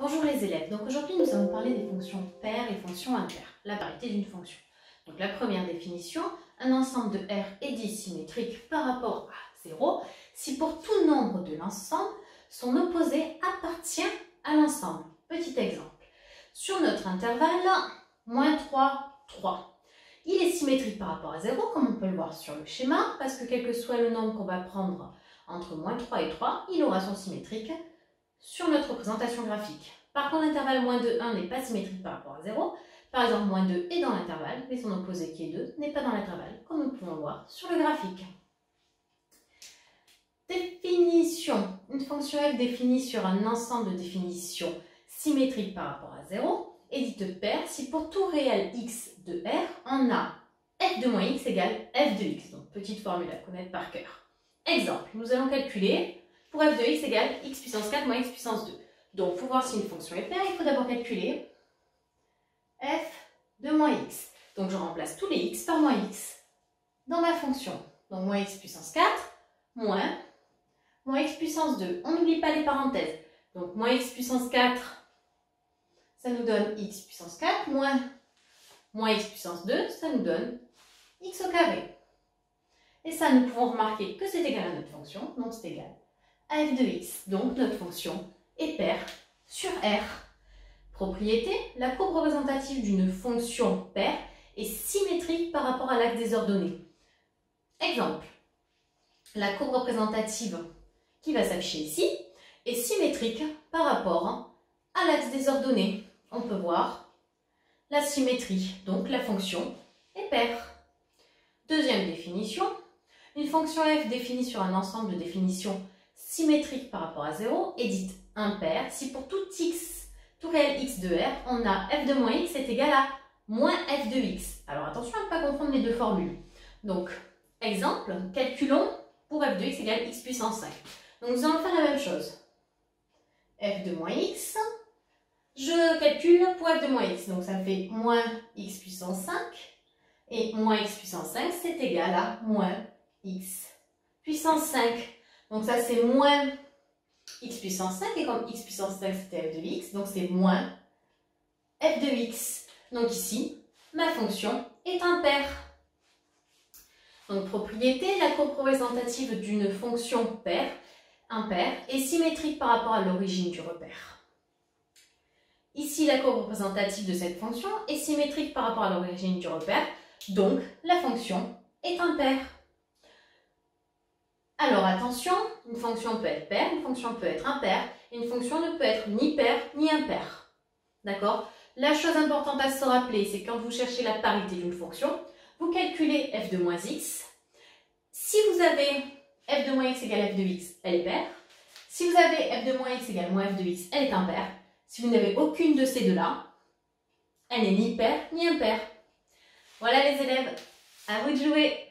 Bonjour les élèves, donc aujourd'hui nous allons parler des fonctions paires et fonctions impaires, la parité d'une fonction. Donc la première définition, un ensemble de R est dit symétrique par rapport à 0 si pour tout nombre de l'ensemble, son opposé appartient à l'ensemble. Petit exemple, sur notre intervalle, -3, 3. Il est symétrique par rapport à 0 comme on peut le voir sur le schéma, parce que quel que soit le nombre qu'on va prendre entre -3 et 3, il aura son symétrique sur notre représentation graphique. Par contre, l'intervalle -2, 1 n'est pas symétrique par rapport à 0. Par exemple, -2 est dans l'intervalle, mais son opposé qui est 2 n'est pas dans l'intervalle, comme nous pouvons le voir sur le graphique. Définition. Une fonction f définie sur un ensemble de définitions symétriques par rapport à 0 est dite paire si pour tout réel x de R, on a f de moins x égale f de x. Donc, petite formule à connaître par cœur. Exemple, nous allons calculer pour f de x égale x puissance 4 moins x puissance 2. Donc, pour voir si une fonction est paire, il faut d'abord calculer f de moins x. Donc, je remplace tous les x par moins x dans ma fonction. Donc, moins x puissance 4 moins x puissance 2. On n'oublie pas les parenthèses. Donc, moins x puissance 4, ça nous donne x puissance 4 moins x puissance 2, ça nous donne x au carré. Et ça, nous pouvons remarquer que c'est égal à notre fonction, donc c'est égal à f de x. Donc, notre fonction est paire sur R. Propriété, la courbe représentative d'une fonction paire est symétrique par rapport à l'axe des ordonnées. Exemple, la courbe représentative qui va s'afficher ici est symétrique par rapport à l'axe des ordonnées. On peut voir la symétrie, donc la fonction est paire. Deuxième définition, une fonction f définie sur un ensemble de définitions symétriques par rapport à 0 est dite impaire si pour tout x, tout réel x de R, on a f de moins x est égal à moins f de x. Alors attention à ne pas confondre les deux formules. Donc, exemple, calculons pour f de x égale x puissance 5. Donc nous allons faire la même chose. f de moins x, je calcule pour f de moins x. Donc ça me fait moins x puissance 5. Et moins x puissance 5, c'est égal à moins x puissance 5. Donc ça c'est moins x puissance 5, et comme x puissance 5 c'était f de x, donc c'est moins f de x. Donc ici, ma fonction est impaire. Donc propriété, la courbe représentative d'une fonction paire, impaire, est symétrique par rapport à l'origine du repère. Ici, la courbe représentative de cette fonction est symétrique par rapport à l'origine du repère, donc la fonction est impaire. Alors attention, une fonction peut être paire, une fonction peut être impaire, et une fonction ne peut être ni paire ni impaire. D'accord? La chose importante à se rappeler, c'est quand vous cherchez la parité d'une fonction, vous calculez f de moins x. Si vous avez f de moins x égale f de x, elle est paire. Si vous avez f de moins x égale moins f de x, elle est impaire. Si vous n'avez aucune de ces deux-là, elle n'est ni paire ni impaire. Voilà les élèves, à vous de jouer!